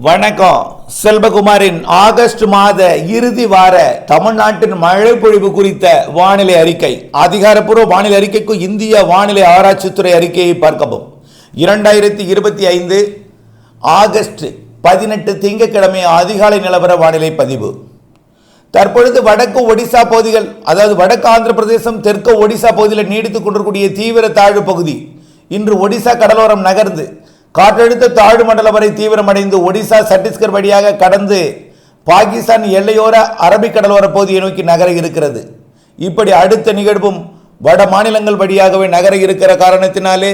வணக்கம். செல்வகுமாரின் ஆகஸ்ட் மாத இறுதி வார தமிழ்நாட்டின் மழை பொழிவு குறித்த வானிலை அறிக்கை. அதிகாரப்பூர்வ வானிலை அறிக்கைக்கு இந்திய வானிலை ஆராய்ச்சித்துறை அறிக்கையை பார்க்கவும். 2025 ஆகஸ்ட் 18 திங்கட்கிழமை அதிகாலை நிலவர வானிலை பதிவு. தற்பொழுது வடக்கு ஒடிசா பகுதிகள், அதாவது வடக்கு ஆந்திர பிரதேசம், தெற்கு ஒடிசா பகுதியில் நீடித்துக் கொண்டிருக்கூடிய தீவிர தாழ்வு பகுதி இன்று ஒடிசா கடலோரம் நகர்ந்து காற்றழுத்த தாழ்வு மண்டலம் வரை தீவிரமடைந்து ஒடிசா சத்தீஸ்கர் வழியாக கடந்து பாகிஸ்தான் எல்லையோர அரபிக்கடலோர பகுதியை நோக்கி நகர இருக்கிறது. இப்படி அடுத்த நிகழ்வும் வட மாநிலங்கள் வழியாகவே நகர இருக்கிற காரணத்தினாலே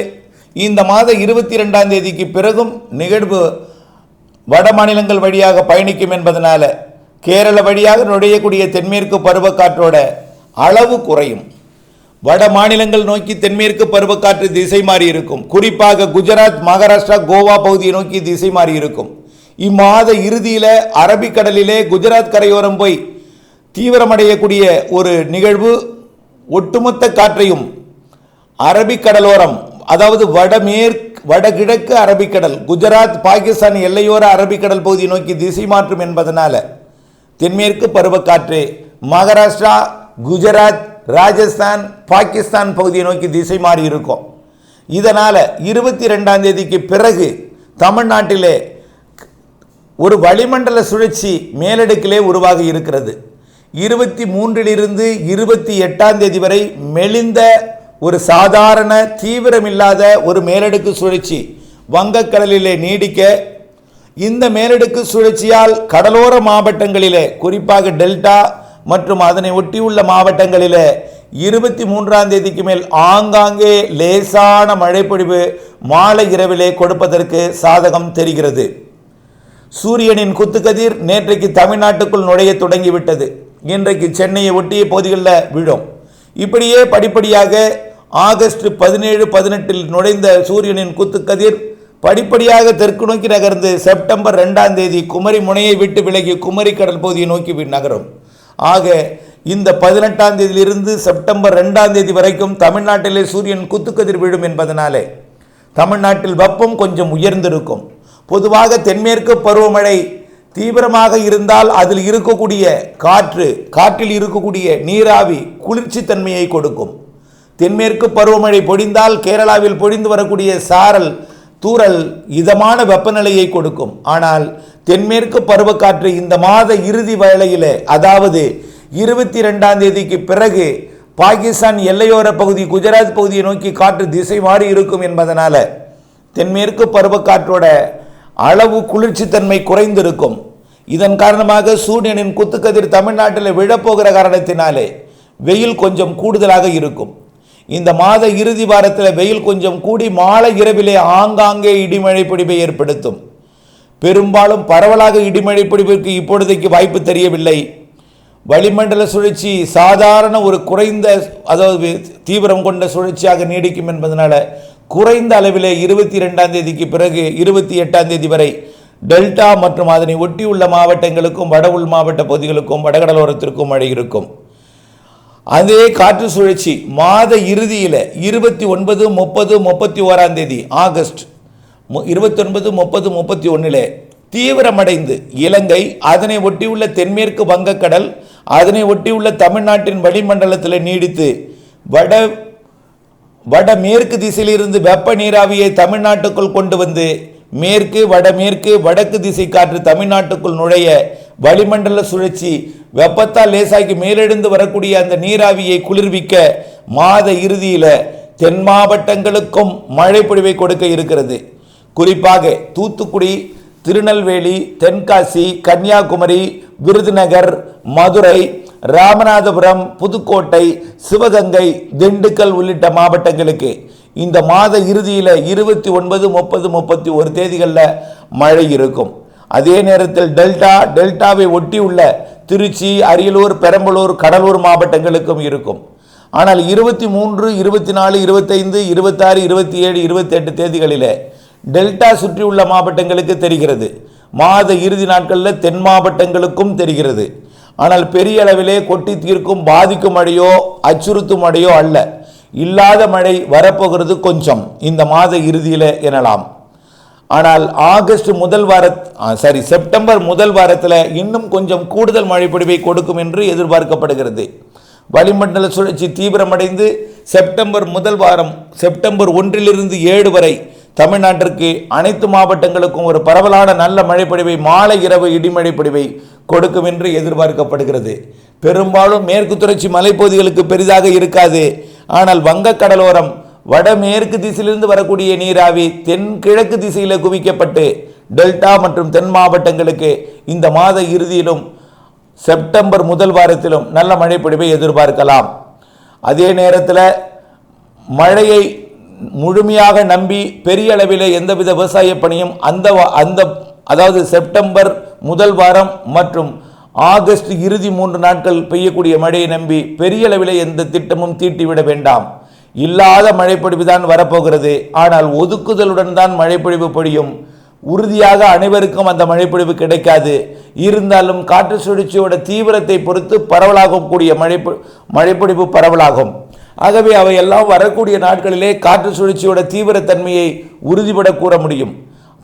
இந்த மாத 22ஆம் தேதிக்கு பிறகும் நிகழ்வு வட மாநிலங்கள் வழியாக பயணிக்கும் என்பதனால கேரள வழியாக நுழையக்கூடிய தென்மேற்கு பருவக்காற்றோட அளவு குறையும். வட மாநிலங்கள் நோக்கி தென்மேற்கு பருவக்காற்று திசை மாறி இருக்கும். குறிப்பாக குஜராத், மகாராஷ்டிரா, கோவா பகுதியை நோக்கி திசை மாறி இருக்கும். இம்மாத இறுதியில் அரபிக்கடலிலே குஜராத் கரையோரம் போய் தீவிரமடையக்கூடிய ஒரு நிகழ்வு ஒட்டுமொத்த காற்றையும் அரபிக்கடலோரம், அதாவது வடகிழக்கு அரபிக்கடல், குஜராத் பாகிஸ்தான் எல்லையோர அரபிக்கடல் பகுதியை நோக்கி திசை மாற்றும் என்பதனால தென்மேற்கு பருவக்காற்று மகாராஷ்டிரா, குஜராத், ராஜஸ்தான், பாகிஸ்தான் பகுதியை நோக்கி திசை மாறி இருக்கும். இதனால் 22ஆம் தேதிக்கு பிறகு தமிழ்நாட்டிலே ஒரு வளிமண்டல சுழற்சி மேலடுக்கிலே உருவாகி இருக்கிறது. 23 28ஆம் தேதி வரை மெலிந்த ஒரு சாதாரண தீவிரமில்லாத ஒரு மேலடுக்கு சுழற்சி வங்கக்கடலிலே நீடிக்க, இந்த மேலடுக்கு சுழற்சியால் கடலோர மாவட்டங்களிலே, குறிப்பாக டெல்டா மற்றும் அதனை ஒட்டியுள்ள மாவட்டங்களில் 23ஆம் தேதிக்கு மேல் ஆங்காங்கே லேசான மழைப்பொழிவு மாலை இரவிலே கொடுப்பதற்கு சாதகம் தெரிகிறது. சூரியனின் குத்துக்கதிர் நேற்றைக்கு தமிழ்நாட்டுக்குள் நுழைய தொடங்கிவிட்டது. இன்றைக்கு சென்னையை ஒட்டிய பகுதிகளில் விழும். இப்படியே படிப்படியாக ஆகஸ்ட் 17, 18 நுழைந்த சூரியனின் குத்துக்கதிர் படிப்படியாக தெற்கு நோக்கி நகர்ந்து செப்டம்பர் 2ஆம் தேதி குமரி முனையை விட்டு விலகி குமரி கடல் பகுதியை நோக்கி நகரும். ஆக இந்த 18ஆம் தேதியிலிருந்து செப்டம்பர் 2ஆம் தேதி வரைக்கும் தமிழ்நாட்டிலே சூரியன் குத்துக்கதிர் விழும் என்பதனாலே தமிழ்நாட்டில் வெப்பம் கொஞ்சம் உயர்ந்திருக்கும். பொதுவாக தென்மேற்கு பருவமழை தீவிரமாக இருந்தால் அதில் இருக்கக்கூடிய காற்றில் இருக்கக்கூடிய நீராவி குளிர்ச்சி தன்மையை கொடுக்கும். தென்மேற்கு பருவமழை பொழிந்தால் கேரளாவில் பொழிந்து வரக்கூடிய சாரல், தூறல் இதமான வெப்பநிலையை கொடுக்கும். ஆனால் தென்மேற்கு பருவக்காற்று இந்த மாத இறுதி வேளையில், அதாவது 22ஆம் தேதிக்கு பிறகு பாகிஸ்தான் எல்லையோர பகுதி, குஜராத் பகுதியை நோக்கி காற்று திசை மாறி இருக்கும் என்பதனால தென்மேற்கு பருவக்காற்றோட அளவு குளிர்ச்சி தன்மை குறைந்திருக்கும். இதன் காரணமாக சூரியனின் குத்துக்கதிர் தமிழ்நாட்டில் விழப்போகிற காரணத்தினாலே வெயில் கொஞ்சம் கூடுதலாக இருக்கும். இந்த மாத இறுதி வாரத்தில் வெயில் கொஞ்சம் கூடி மாலை இரவிலே ஆங்காங்கே இடிமழை பொழிவை ஏற்படுத்தும். பெரும்பாலும் பரவலாக இடிமழை பொழிவிற்கு இப்பொழுதைக்கு வாய்ப்பு தெரியவில்லை. வளிமண்டல சுழற்சி சாதாரண ஒரு குறைந்த, அதாவது தீவிரம் கொண்ட சுழற்சியாக நீடிக்கும் என்பதனால குறைந்த அளவிலே 22ஆம் தேதிக்கு பிறகு 28ஆம் தேதி வரை டெல்டா மற்றும் அதனை ஒட்டியுள்ள மாவட்டங்களுக்கும் வட உள் மாவட்ட பகுதிகளுக்கும் வடகடலோரத்திற்கும் மழை இருக்கும். அதே காற்று சுழற்சி மாத இறுதியில் 29, 30, 31ஆம் தேதி ஆகஸ்ட் 29, 30, 31 தீவிரமடைந்து இலங்கை, அதனை ஒட்டியுள்ள தென்மேற்கு வங்கக்கடல், அதனை ஒட்டியுள்ள தமிழ்நாட்டின் வளிமண்டலத்தில் நீடித்து வடமேற்கு திசையிலிருந்து வெப்ப நீராவியை தமிழ்நாட்டுக்குள் கொண்டு வந்து மேற்கு, வடமேற்கு, வடக்கு திசை காற்று தமிழ்நாட்டுக்குள் நுழைய வளிமண்டல சுழற்சி வெப்பத்தால் லேசாக்கி மேலெழுந்து வரக்கூடிய அந்த நீராவியை குளிர்விக்க மாத இறுதியில் தென் மாவட்டங்களுக்கும் மழை பொழிவை கொடுக்க இருக்கிறது. குறிப்பாக தூத்துக்குடி, திருநெல்வேலி, தென்காசி, கன்னியாகுமரி, விருதுநகர், மதுரை, ராமநாதபுரம், புதுக்கோட்டை, சிவகங்கை, திண்டுக்கல் உள்ளிட்ட மாவட்டங்களுக்கு இந்த மாத இறுதியில் 29, 30, 31 தேதிகளில் மழை இருக்கும். அதே நேரத்தில் டெல்டாவை ஒட்டியுள்ள திருச்சி, அரியலூர், பெரம்பலூர், கடலூர் மாவட்டங்களுக்கும் இருக்கும். ஆனால் 23, 24, 25, 26, 27, 28 தேதிகளில் டெல்டா சுற்றியுள்ள மாவட்டங்களுக்கு தெரிகிறது. மாத இறுதி நாட்களில் தென் மாவட்டங்களுக்கும் தெரிகிறது. ஆனால் பெரிய அளவிலே கொட்டி தீர்க்கும், பாதிக்கும் மழையோ அச்சுறுத்தும் மழையோ அல்ல. இல்லாத மழை வரப்போகிறது கொஞ்சம் இந்த மாத இறுதியில் எனலாம். ஆனால் செப்டம்பர் முதல் வாரத்தில் இன்னும் கொஞ்சம் கூடுதல் மழைப்பொழிவை கொடுக்கும் என்று எதிர்பார்க்கப்படுகிறது. வளிமண்டல சுழற்சி தீவிரமடைந்து செப்டம்பர் முதல் வாரம் செப்டம்பர் 1 - 7 வரை தமிழ்நாட்டிற்கு அனைத்து மாவட்டங்களுக்கும் ஒரு பரவலான நல்ல மழைப்பொழிவை மாலை இரவு இடிமழை பொழிவை கொடுக்கும் என்று எதிர்பார்க்கப்படுகிறது. பெரும்பாலும் மேற்கு தொடர்ச்சி மலைப்பகுதிகளுக்கு பெரிதாக இருக்காது. ஆனால் வங்கக்கடலோரம் வடமேற்கு திசையிலிருந்து வரக்கூடிய நீராவி தென்கிழக்கு திசையில் குவிக்கப்பட்டு டெல்டா மற்றும் தென் மாவட்டங்களுக்கு இந்த மாத இறுதியிலும் செப்டம்பர் முதல் வாரத்திலும் நல்ல மழைப்பொழிவை எதிர்பார்க்கலாம். அதே நேரத்தில் மழையை முழுமையாக நம்பி பெரிய அளவில் எந்தவித விவசாய பணியும் அதாவது செப்டம்பர் முதல் வாரம் மற்றும் ஆகஸ்ட் இறுதி 3 நாட்கள் பெய்யக்கூடிய மழையை நம்பி பெரிய அளவில் எந்த திட்டமும் தீட்டிவிட வேண்டாம். இல்லாத மழைப்பொழிவு தான் வரப்போகிறது. ஆனால் ஒதுக்குதலுடன் தான் மழைப்பொழிவு பொழியும். உறுதியாக அனைவருக்கும் அந்த மழைப்பொழிவு கிடைக்காது. இருந்தாலும் காற்று சுழற்சியோட தீவிரத்தை பொறுத்து பரவலாகக்கூடிய மழைப்பொழிவு பரவலாகும். ஆகவே அவையெல்லாம் வரக்கூடிய நாட்களிலே காற்று சுழற்சியோட தீவிரத்தன்மையை உறுதிபட கூற முடியும்.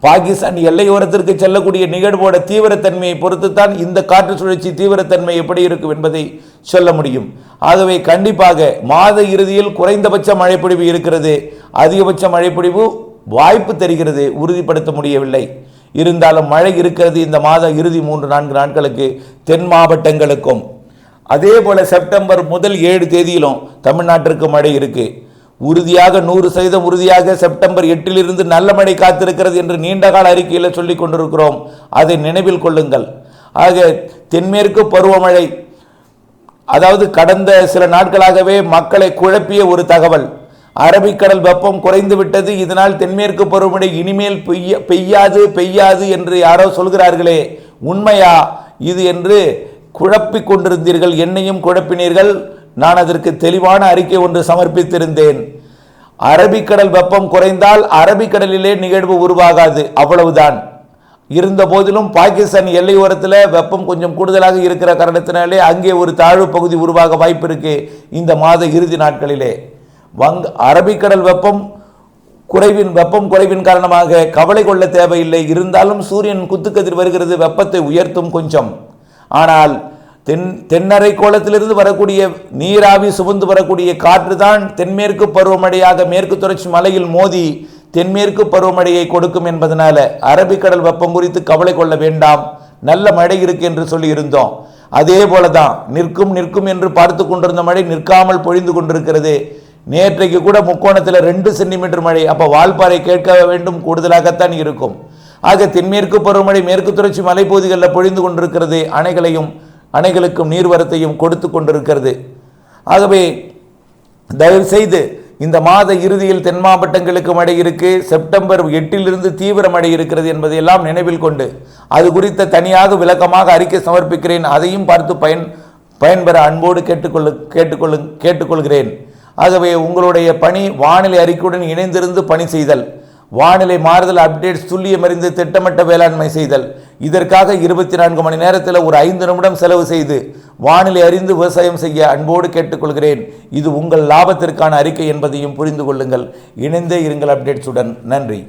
பாகிஸ்தான் எல்லையோரத்திற்கு செல்லக்கூடிய நிகழ்வோட தீவிரத்தன்மையை பொறுத்து தான் இந்த காற்று சுழற்சி தீவிரத்தன்மை எப்படி இருக்கும் என்பதை சொல்ல முடியும். ஆகவே கண்டிப்பாக மாத இறுதியில் குறைந்தபட்ச மழைப்பொழிவு இருக்கிறது. அதிகபட்ச மழைப்பொழிவு வாய்ப்பு தெரிகிறது, உறுதிப்படுத்த முடியவில்லை. இருந்தாலும் மழை இருக்கிறது இந்த மாத இறுதி 3-4 நாட்களுக்கு தென் மாவட்டங்களுக்கும். அதே போல செப்டம்பர் முதல் 7 தேதியிலும் தமிழ்நாட்டிற்கு மழை இருக்கு. உறுதியாக 100% உறுதியாக செப்டம்பர் 8 நல்ல மழை காத்திருக்கிறது என்று நீண்டகால அறிக்கையில் சொல்லிக் கொண்டிருக்கிறோம். அதை நினைவில் கொள்ளுங்கள். ஆக தென்மேற்கு பருவமழை, அதாவது கடந்த சில நாட்களாகவே மக்களை குழப்பிய ஒரு தகவல், அரபிக்கடல் வெப்பம் குறைந்து விட்டது, இதனால் தென்மேற்கு பருவமழை இனிமேல் பெய்யாது என்று யாரோ சொல்கிறார்களே, உண்மையா இது என்று குழப்பிக் கொண்டிருந்தீர்கள். என்னையும் குழப்பினீர்கள். நான் அதற்கு தெளிவான அறிக்கை ஒன்று சமர்ப்பித்திருந்தேன். அரபிக்கடல் வெப்பம் குறைந்தால் அரபிக்கடலிலே நிகழ்வு உருவாகாது, அவ்வளவுதான். இருந்த போதிலும் பாகிஸ்தான் எல்லையோரத்தில் வெப்பம் கொஞ்சம் கூடுதலாக இருக்கிற காரணத்தினாலே அங்கே ஒரு தாழ்வு பகுதி உருவாக வாய்ப்பு இருக்கு இந்த மாத இறுதி நாட்களிலே. அரபிக்கடல் வெப்பம் குறைவின் காரணமாக கவலை கொள்ள தேவையில்லை. இருந்தாலும் சூரியன் குத்துக்கதிர் வருகிறது, வெப்பத்தை உயர்த்தும் கொஞ்சம். ஆனால் தென்னரை கோலத்திலிருந்து வரக்கூடிய நீராவி சுமந்து வரக்கூடிய காற்று தான் தென்மேற்கு பருவமழையாக மேற்கு தொடர்ச்சி மலையில் மோதி தென்மேற்கு பருவமழையை கொடுக்கும் என்பதனால அரபிக்கடல் வெப்பம் குறித்து கவலை கொள்ள வேண்டாம், நல்ல மழை இருக்கு என்று சொல்லி இருந்தோம். அதே போலதான் நிற்கும் என்று பார்த்து கொண்டிருந்த மழை நிற்காமல் பொழிந்து கொண்டிருக்கிறது. நேற்றைக்கு கூட முக்கோணத்தில் 2 சென்டிமீட்டர் மழை. அப்போ வால்பாறை கேட்க வேண்டும், கூடுதலாகத்தான் இருக்கும். ஆக தென்மேற்கு பருவமழை மேற்கு தொடர்ச்சி மலைப்பகுதிகளில் பொழிந்து கொண்டிருக்கிறது. அணைகளுக்கும் நீர்வரத்தையும் கொடுத்து கொண்டிருக்கிறது. ஆகவே தயவு செய்து இந்த மாத இறுதியில் தென் மாவட்டங்களுக்கு மழை இருக்கு. செப்டம்பர் 8 தீவிர மழை இருக்கிறது என்பதையெல்லாம் நினைவில் கொண்டு அது குறித்த தனியாக விளக்கமாக அறிக்கை சமர்ப்பிக்கிறேன். அதையும் பார்த்து பயன்பெற அன்போடு கேட்டுக்கொள்கிறேன். ஆகவே உங்களுடைய பணி வானிலை அறிக்கையுடன் இணைந்திருந்து பணி செய்தல், வானிலை மாறுதல் அப்டேட்ஸ் துல்லியமறிந்து திட்டமிட்ட வேளாண்மை செய்தல். இதற்காக 24 மணி நேரத்தில் ஒரு 5 நிமிடம் செலவு செய்து வானிலை அறிந்து விவசாயம் செய்ய அன்போடு கேட்டுக்கொள்கிறேன். இது உங்கள் லாபத்திற்கான அறிக்கை என்பதையும் புரிந்து கொள்ளுங்கள். இணைந்தே இருங்கள் அப்டேட்ஸுடன். நன்றி.